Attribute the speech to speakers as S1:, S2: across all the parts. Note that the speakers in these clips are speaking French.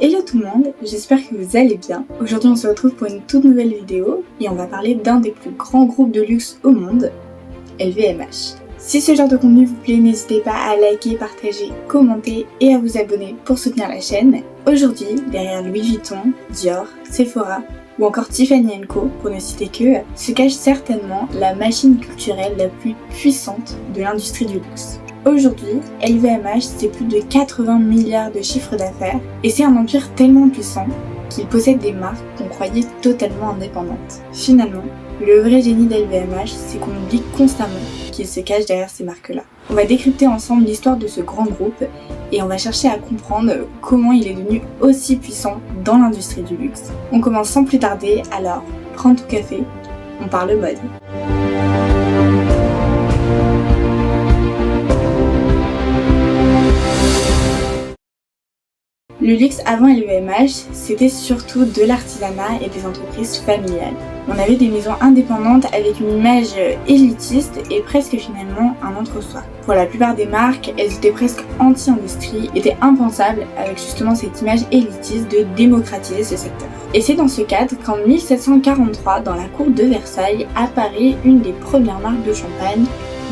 S1: Hello tout le monde, j'espère que vous allez bien. Aujourd'hui on se retrouve pour une toute nouvelle vidéo et on va parler d'un des plus grands groupes de luxe au monde, LVMH. Si ce genre de contenu vous plaît, n'hésitez pas à liker, partager, commenter et à vous abonner pour soutenir la chaîne. Aujourd'hui, derrière Louis Vuitton, Dior, Sephora ou encore Tiffany & Co, pour ne citer que, se cache certainement la machine culturelle la plus puissante de l'industrie du luxe. Aujourd'hui, LVMH c'est plus de 80 milliards de chiffre d'affaires et c'est un empire tellement puissant qu'il possède des marques qu'on croyait totalement indépendantes. Finalement, le vrai génie d'LVMH, c'est qu'on oublie constamment qu'il se cache derrière ces marques-là. On va décrypter ensemble l'histoire de ce grand groupe et on va chercher à comprendre comment il est devenu aussi puissant dans l'industrie du luxe. On commence sans plus tarder, alors prends ton café, on parle mode. Le luxe avant LVMH, c'était surtout de l'artisanat et des entreprises familiales. On avait des maisons indépendantes avec une image élitiste et presque finalement un entre-soi. Pour la plupart des marques, elles étaient presque anti-industrie, étaient impensables avec justement cette image élitiste de démocratiser ce secteur. Et c'est dans ce cadre qu'en 1743, dans la cour de Versailles, apparaît une des premières marques de champagne,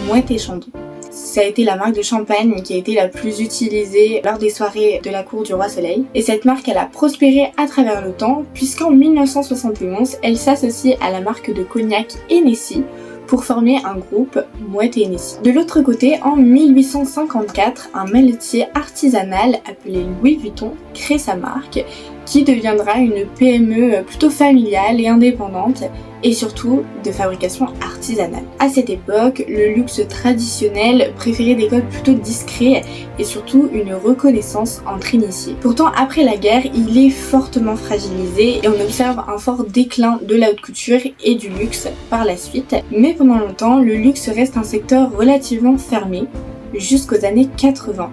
S1: Moët & Chandon. Ça a été la marque de champagne qui a été la plus utilisée lors des soirées de la cour du roi Soleil. Et cette marque, elle a prospéré à travers le temps, puisqu'en 1971, elle s'associe à la marque de cognac Hennessy pour former un groupe Moët & Hennessy. De l'autre côté, en 1854, un meletier artisanal appelé Louis Vuitton crée sa marque, qui deviendra une PME plutôt familiale et indépendante, et surtout de fabrication artisanale. À cette époque, le luxe traditionnel préférait des codes plutôt discrets et surtout une reconnaissance entre initiés. Pourtant, après la guerre, il est fortement fragilisé et on observe un fort déclin de la haute couture et du luxe par la suite. Mais pendant longtemps, le luxe reste un secteur relativement fermé jusqu'aux années 80,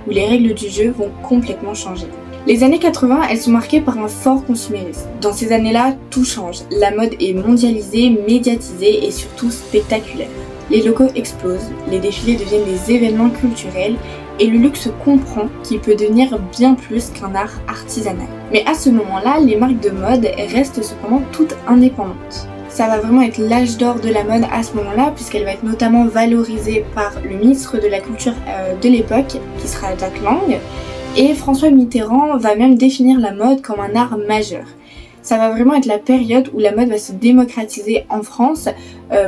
S1: où les règles du jeu vont complètement changer. Les années 80, elles sont marquées par un fort consumérisme. Dans ces années-là, tout change. La mode est mondialisée, médiatisée et surtout spectaculaire. Les locaux explosent, les défilés deviennent des événements culturels et le luxe comprend qu'il peut devenir bien plus qu'un art artisanal. Mais à ce moment-là, les marques de mode restent cependant toutes indépendantes. Ça va vraiment être l'âge d'or de la mode à ce moment-là, puisqu'elle va être notamment valorisée par le ministre de la Culture de l'époque, qui sera Jack Lang. Et François Mitterrand va même définir la mode comme un art majeur. Ça va vraiment être la période où la mode va se démocratiser en France,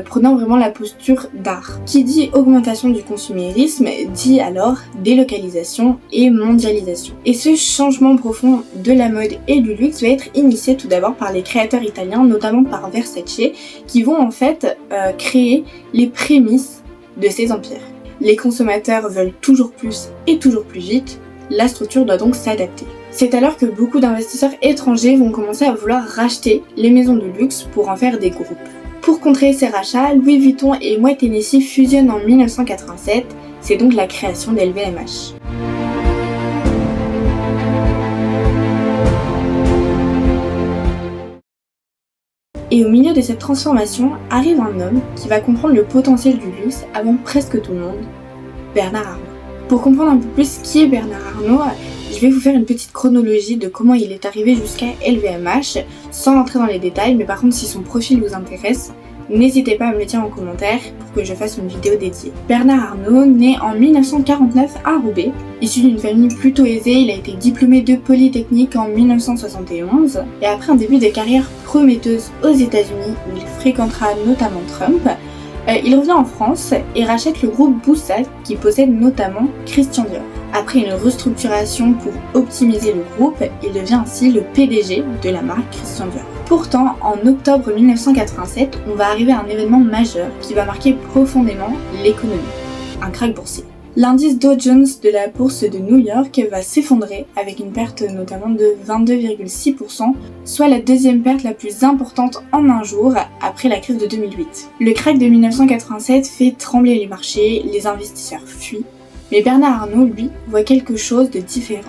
S1: prenant vraiment la posture d'art. Qui dit augmentation du consumérisme, dit alors délocalisation et mondialisation. Et ce changement profond de la mode et du luxe va être initié tout d'abord par les créateurs italiens, notamment par Versace, qui vont en fait créer les prémices de ces empires. Les consommateurs veulent toujours plus et toujours plus vite. La structure doit donc s'adapter. C'est alors que beaucoup d'investisseurs étrangers vont commencer à vouloir racheter les maisons de luxe pour en faire des groupes. Pour contrer ces rachats, Louis Vuitton et Moët & Hennessy fusionnent en 1987, c'est donc la création d'LVMH. Et au milieu de cette transformation arrive un homme qui va comprendre le potentiel du luxe avant presque tout le monde, Bernard Arnault. Pour comprendre un peu plus qui est Bernard Arnault, je vais vous faire une petite chronologie de comment il est arrivé jusqu'à LVMH, sans entrer dans les détails, mais par contre si son profil vous intéresse, n'hésitez pas à me le dire en commentaire pour que je fasse une vidéo dédiée. Bernard Arnault naît en 1949 à Roubaix. Issu d'une famille plutôt aisée, il a été diplômé de Polytechnique en 1971 et après un début de carrière prometteuse aux États-Unis où il fréquentera notamment Trump, il revient en France et rachète le groupe Boussat qui possède notamment Christian Dior. Après une restructuration pour optimiser le groupe, il devient ainsi le PDG de la marque Christian Dior. Pourtant, en octobre 1987, on va arriver à un événement majeur qui va marquer profondément l'économie, un krach boursier. L'indice Dow Jones de la bourse de New York va s'effondrer avec une perte notamment de 22,6%, soit la deuxième perte la plus importante en un jour après la crise de 2008. Le krach de 1987 fait trembler les marchés, les investisseurs fuient, mais Bernard Arnault, lui, voit quelque chose de différent.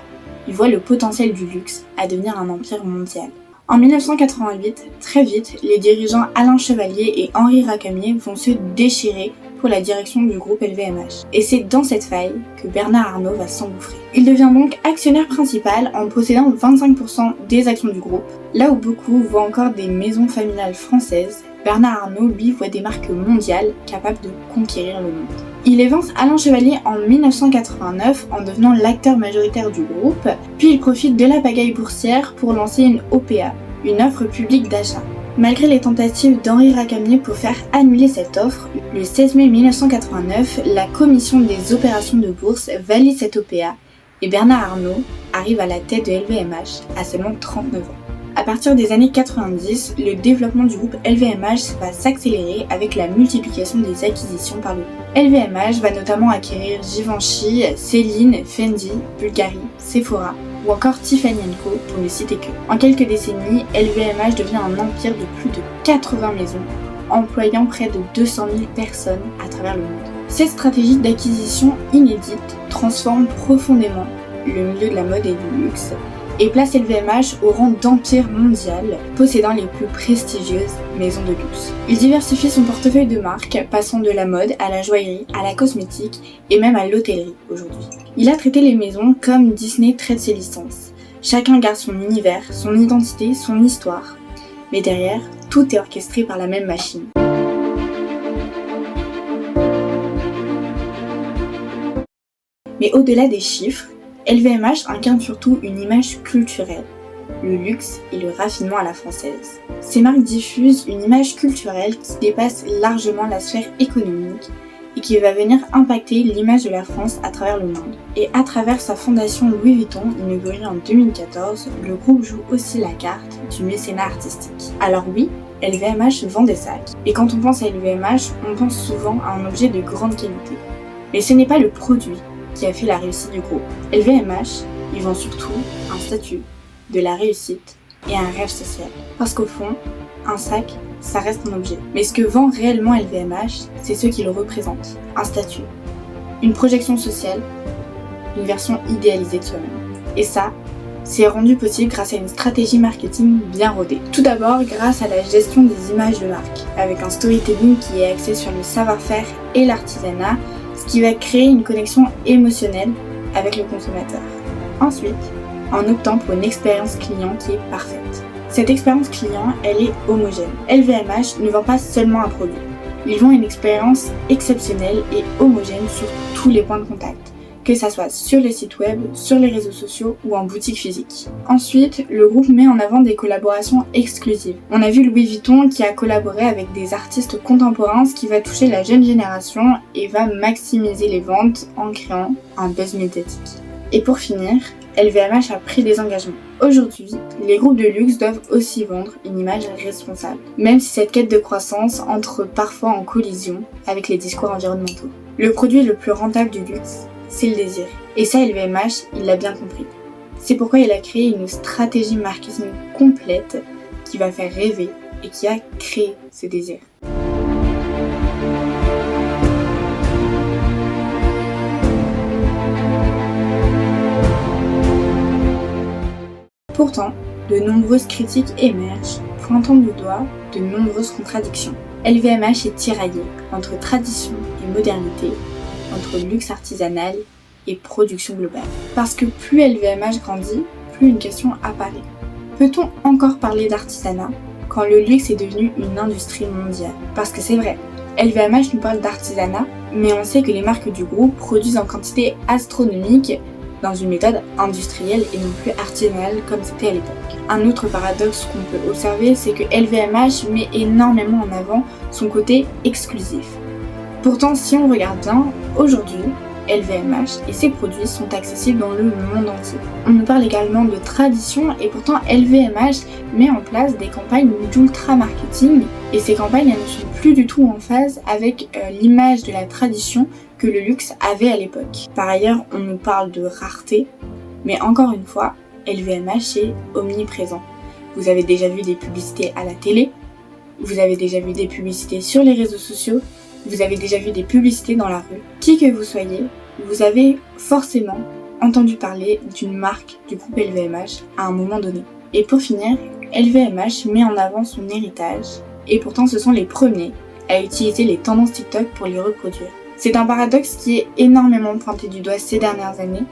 S1: Il voit le potentiel du luxe à devenir un empire mondial. En 1988, très vite, les dirigeants Alain Chevalier et Henri Racamier vont se déchirer pour la direction du groupe LVMH. Et c'est dans cette faille que Bernard Arnault va s'engouffrer. Il devient donc actionnaire principal en possédant 25% des actions du groupe. Là où beaucoup voient encore des maisons familiales françaises, Bernard Arnault, lui, voit des marques mondiales capables de conquérir le monde. Il évance Alain Chevalier en 1989 en devenant l'acteur majoritaire du groupe, puis il profite de la pagaille boursière pour lancer une OPA, une offre publique d'achat. Malgré les tentatives d'Henri Racamier pour faire annuler cette offre, le 16 mai 1989, la commission des opérations de bourse valide cette OPA et Bernard Arnault arrive à la tête de LVMH à seulement 39 ans. À partir des années 90, le développement du groupe LVMH va s'accélérer avec la multiplication des acquisitions par le groupe. LVMH va notamment acquérir Givenchy, Céline, Fendi, Bulgari, Sephora ou encore Tiffany & Co pour ne citer que. En quelques décennies, LVMH devient un empire de plus de 80 maisons, employant près de 200 000 personnes à travers le monde. Cette stratégie d'acquisition inédite transforme profondément le milieu de la mode et du luxe et place LVMH au rang d'empire mondial, possédant les plus prestigieuses maisons de luxe. Il diversifie son portefeuille de marques, passant de la mode à la joaillerie, à la cosmétique et même à l'hôtellerie aujourd'hui. Il a traité les maisons comme Disney traite ses licences. Chacun garde son univers, son identité, son histoire. Mais derrière, tout est orchestré par la même machine. Mais au-delà des chiffres, LVMH incarne surtout une image culturelle, le luxe et le raffinement à la française. Ces marques diffusent une image culturelle qui dépasse largement la sphère économique et qui va venir impacter l'image de la France à travers le monde. Et à travers sa fondation Louis Vuitton, inaugurée en 2014, le groupe joue aussi la carte du mécénat artistique. Alors oui, LVMH vend des sacs, et quand on pense à LVMH, on pense souvent à un objet de grande qualité. Mais ce n'est pas le produit qui a fait la réussite du groupe. LVMH, ils vend surtout un statut, de la réussite et un rêve social. Parce qu'au fond, un sac, ça reste un objet. Mais ce que vend réellement LVMH, c'est ce qu'il représente. Un statut, une projection sociale, une version idéalisée de soi-même. Et ça, c'est rendu possible grâce à une stratégie marketing bien rodée. Tout d'abord, grâce à la gestion des images de marque, avec un storytelling qui est axé sur le savoir-faire et l'artisanat, ce qui va créer une connexion émotionnelle avec le consommateur. Ensuite, en optant pour une expérience client qui est parfaite. Cette expérience client, elle est homogène. LVMH ne vend pas seulement un produit. Ils vendent une expérience exceptionnelle et homogène sur tous les points de contact, que ça soit sur les sites web, sur les réseaux sociaux ou en boutique physique. Ensuite, le groupe met en avant des collaborations exclusives. On a vu Louis Vuitton qui a collaboré avec des artistes contemporains, ce qui va toucher la jeune génération et va maximiser les ventes en créant un buzz médiatique. Et pour finir, LVMH a pris des engagements. Aujourd'hui, les groupes de luxe doivent aussi vendre une image responsable, même si cette quête de croissance entre parfois en collision avec les discours environnementaux. Le produit le plus rentable du luxe, c'est le désir. Et ça, LVMH, il l'a bien compris. C'est pourquoi il a créé une stratégie marketing complète qui va faire rêver et qui a créé ce désir. Pourtant, de nombreuses critiques émergent, pointant du doigt de nombreuses contradictions. LVMH est tiraillé entre tradition et modernité, entre luxe artisanal et production globale. Parce que plus LVMH grandit, plus une question apparaît. Peut-on encore parler d'artisanat quand le luxe est devenu une industrie mondiale? Parce que c'est vrai, LVMH nous parle d'artisanat, mais on sait que les marques du groupe produisent en quantité astronomique dans une méthode industrielle et non plus artisanale comme c'était à l'époque. Un autre paradoxe qu'on peut observer, c'est que LVMH met énormément en avant son côté exclusif. Pourtant, si on regarde bien, aujourd'hui, LVMH et ses produits sont accessibles dans le monde entier. On nous parle également de tradition et pourtant LVMH met en place des campagnes d'ultra marketing et ces campagnes elles ne sont plus du tout en phase avec l'image de la tradition que le luxe avait à l'époque. Par ailleurs, on nous parle de rareté, mais encore une fois, LVMH est omniprésent. Vous avez déjà vu des publicités à la télé, vous avez déjà vu des publicités sur les réseaux sociaux, vous avez déjà vu des publicités dans la rue. Qui que vous soyez, vous avez forcément entendu parler d'une marque du groupe LVMH à un moment donné. Et pour finir, LVMH met en avant son héritage, et pourtant ce sont les premiers à utiliser les tendances TikTok pour les reproduire. C'est un paradoxe qui est énormément pointé du doigt ces dernières années,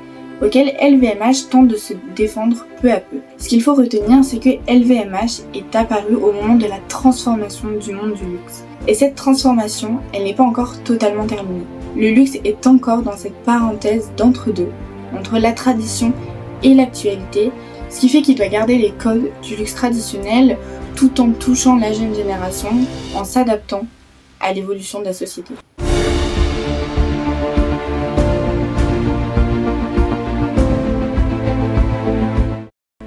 S1: auquel LVMH tente de se défendre peu à peu. Ce qu'il faut retenir, c'est que LVMH est apparu au moment de la transformation du monde du luxe. Et cette transformation, elle n'est pas encore totalement terminée. Le luxe est encore dans cette parenthèse d'entre-deux, entre la tradition et l'actualité, ce qui fait qu'il doit garder les codes du luxe traditionnel tout en touchant la jeune génération, en s'adaptant à l'évolution de la société.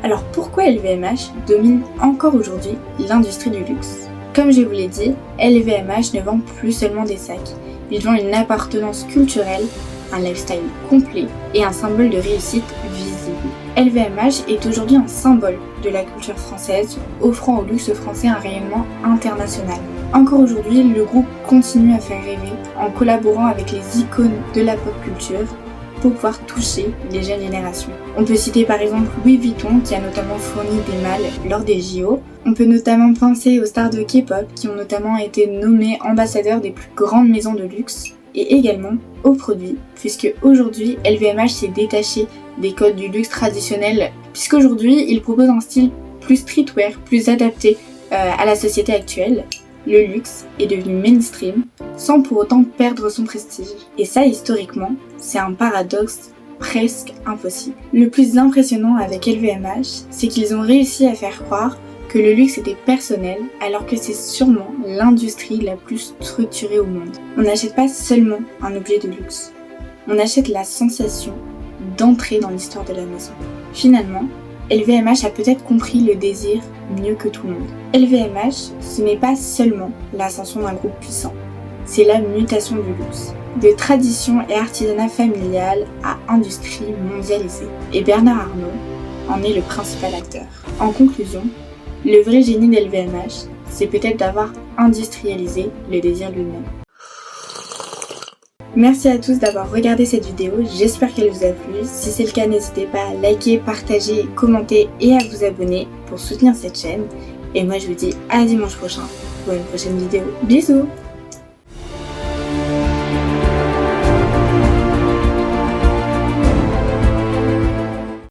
S1: Alors pourquoi LVMH domine encore aujourd'hui l'industrie du luxe ? Comme je vous l'ai dit, LVMH ne vend plus seulement des sacs, il vend une appartenance culturelle, un lifestyle complet et un symbole de réussite visible. LVMH est aujourd'hui un symbole de la culture française, offrant au luxe français un rayonnement international. Encore aujourd'hui, le groupe continue à faire rêver en collaborant avec les icônes de la pop culture pour pouvoir toucher les jeunes générations. On peut citer par exemple Louis Vuitton qui a notamment fourni des malles lors des JO. On peut notamment penser aux stars de K-pop qui ont notamment été nommés ambassadeurs des plus grandes maisons de luxe et également aux produits, puisque aujourd'hui LVMH s'est détaché des codes du luxe traditionnel, puisqu'aujourd'hui il propose un style plus streetwear, plus adapté à la société actuelle. Le luxe est devenu mainstream sans pour autant perdre son prestige. Et ça, historiquement, c'est un paradoxe presque impossible. Le plus impressionnant avec LVMH, c'est qu'ils ont réussi à faire croire que le luxe était personnel, alors que c'est sûrement l'industrie la plus structurée au monde. On n'achète pas seulement un objet de luxe, on achète la sensation d'entrer dans l'histoire de la maison. Finalement, LVMH a peut-être compris le désir mieux que tout le monde. LVMH, ce n'est pas seulement l'ascension d'un groupe puissant, c'est la mutation du luxe, de tradition et artisanat familial à industrie mondialisée. Et Bernard Arnault en est le principal acteur. En conclusion, le vrai génie d'LVMH, c'est peut-être d'avoir industrialisé le désir lui-même. Merci à tous d'avoir regardé cette vidéo, j'espère qu'elle vous a plu. Si c'est le cas, n'hésitez pas à liker, partager, commenter et à vous abonner pour soutenir cette chaîne. Et moi je vous dis à dimanche prochain pour une prochaine vidéo. Bisous!